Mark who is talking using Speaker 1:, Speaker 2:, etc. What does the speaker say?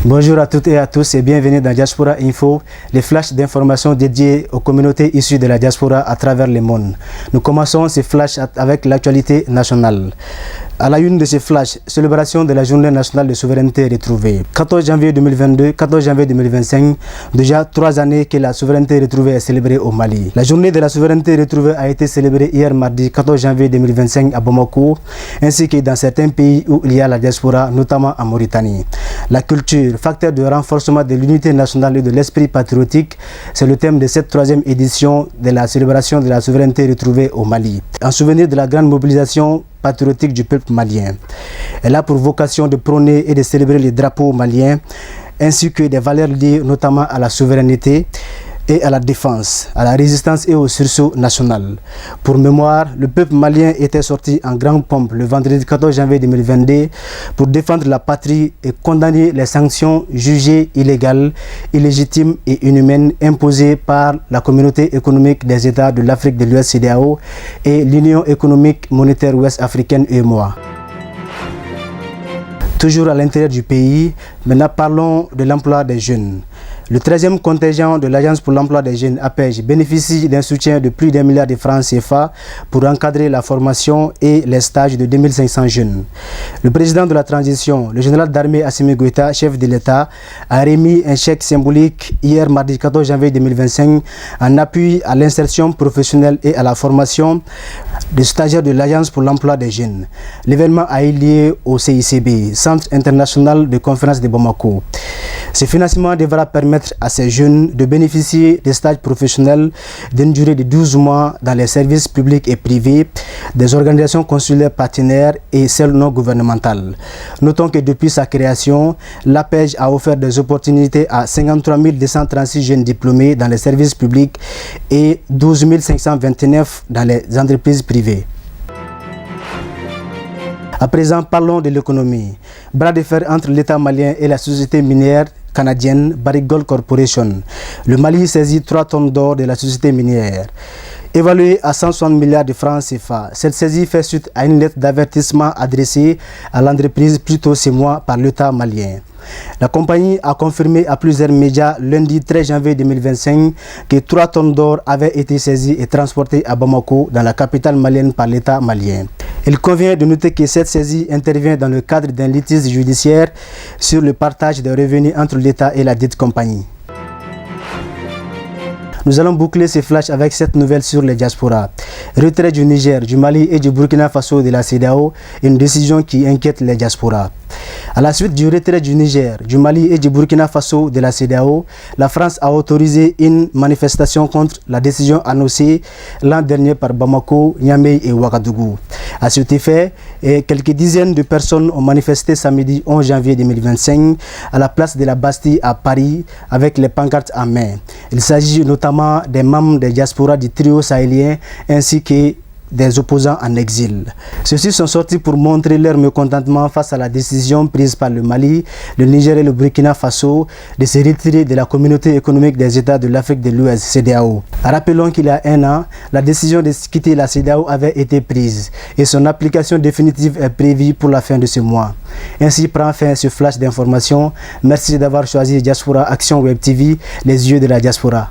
Speaker 1: Bonjour à toutes et à tous et bienvenue dans Diaspora Info, les flashs d'informations dédiés aux communautés issues de la diaspora à travers le monde. Nous commençons ces flashs avec l'actualité nationale. À la une de ces flashs, célébration de la Journée nationale de souveraineté retrouvée. 14 janvier 2022, 14 janvier 2025, déjà 3 années que la souveraineté retrouvée est célébrée au Mali. La Journée de la souveraineté retrouvée a été célébrée hier mardi 14 janvier 2025 à Bamako, ainsi que dans certains pays où il y a la diaspora, notamment en Mauritanie. La culture, facteur de renforcement de l'unité nationale et de l'esprit patriotique, c'est le thème de cette 3e édition de la célébration de la souveraineté retrouvée au Mali. En souvenir de la grande mobilisation patriotique du peuple malien. Elle a pour vocation de prôner et de célébrer les drapeaux maliens, ainsi que des valeurs liées notamment à la souveraineté et à la défense, à la résistance et au sursaut national. Pour mémoire, le peuple malien était sorti en grande pompe le vendredi 14 janvier 2022 pour défendre la patrie et condamner les sanctions jugées illégales, illégitimes et inhumaines imposées par la communauté économique des États de l'Afrique de l'Ouest CEDEAO et l'Union économique monétaire ouest africaine UEMOA. Toujours à l'intérieur du pays, maintenant parlons de l'emploi des jeunes. Le 13e contingent de l'Agence pour l'emploi des jeunes APEJ bénéficie d'un soutien de plus d'1 milliard de francs CFA pour encadrer la formation et les stages de 2500 jeunes. Le président de la transition, le général d'armée Assimi Goïta, chef de l'État, a remis un chèque symbolique hier mardi 14 janvier 2025 en appui à l'insertion professionnelle et à la formation des stagiaires de l'Agence pour l'emploi des jeunes. L'événement a eu lieu au CICB, Centre international de conférence de Bamako. Ce financement devra permettre à ces jeunes de bénéficier des stages professionnels d'une durée de 12 mois dans les services publics et privés, des organisations consulaires partenaires et celles non gouvernementales. Notons que depuis sa création, l'APEJ a offert des opportunités à 53 236 jeunes diplômés dans les services publics et 12 529 dans les entreprises privées. À présent, parlons de l'économie. Bras de fer entre l'État malien et la société minière canadienne Barrick Gold Corporation. Le Mali saisit 3 tonnes d'or de la société minière. Évaluée à 160 milliards de francs CFA, cette saisie fait suite à une lettre d'avertissement adressée à l'entreprise plus tôt ce mois par l'État malien. La compagnie a confirmé à plusieurs médias lundi 13 janvier 2025 que 3 tonnes d'or avaient été saisies et transportées à Bamako, dans la capitale malienne, par l'État malien. Il convient de noter que cette saisie intervient dans le cadre d'un litige judiciaire sur le partage des revenus entre l'État et la dite compagnie. Nous allons boucler ces flashs avec cette nouvelle sur les diasporas. Retrait du Niger, du Mali et du Burkina Faso de la CEDEAO, une décision qui inquiète les diasporas. À la suite du retrait du Niger, du Mali et du Burkina Faso de la CEDEAO, la France a autorisé une manifestation contre la décision annoncée l'an dernier par Bamako, Niamey et Ouagadougou. À cet effet, quelques dizaines de personnes ont manifesté samedi 11 janvier 2025 à la place de la Bastille à Paris avec les pancartes en main. Il s'agit notamment des membres des diasporas du trio sahélien ainsi que des opposants en exil. Ceux-ci sont sortis pour montrer leur mécontentement face à la décision prise par le Mali, le Niger et le Burkina Faso de se retirer de la communauté économique des États de l'Afrique de l'Ouest, CEDEAO. Rappelons qu'il y a 1 an, la décision de quitter la CEDEAO avait été prise et son application définitive est prévue pour la fin de ce mois. Ainsi prend fin ce flash d'information. Merci d'avoir choisi Diaspora Action Web TV, les yeux de la diaspora.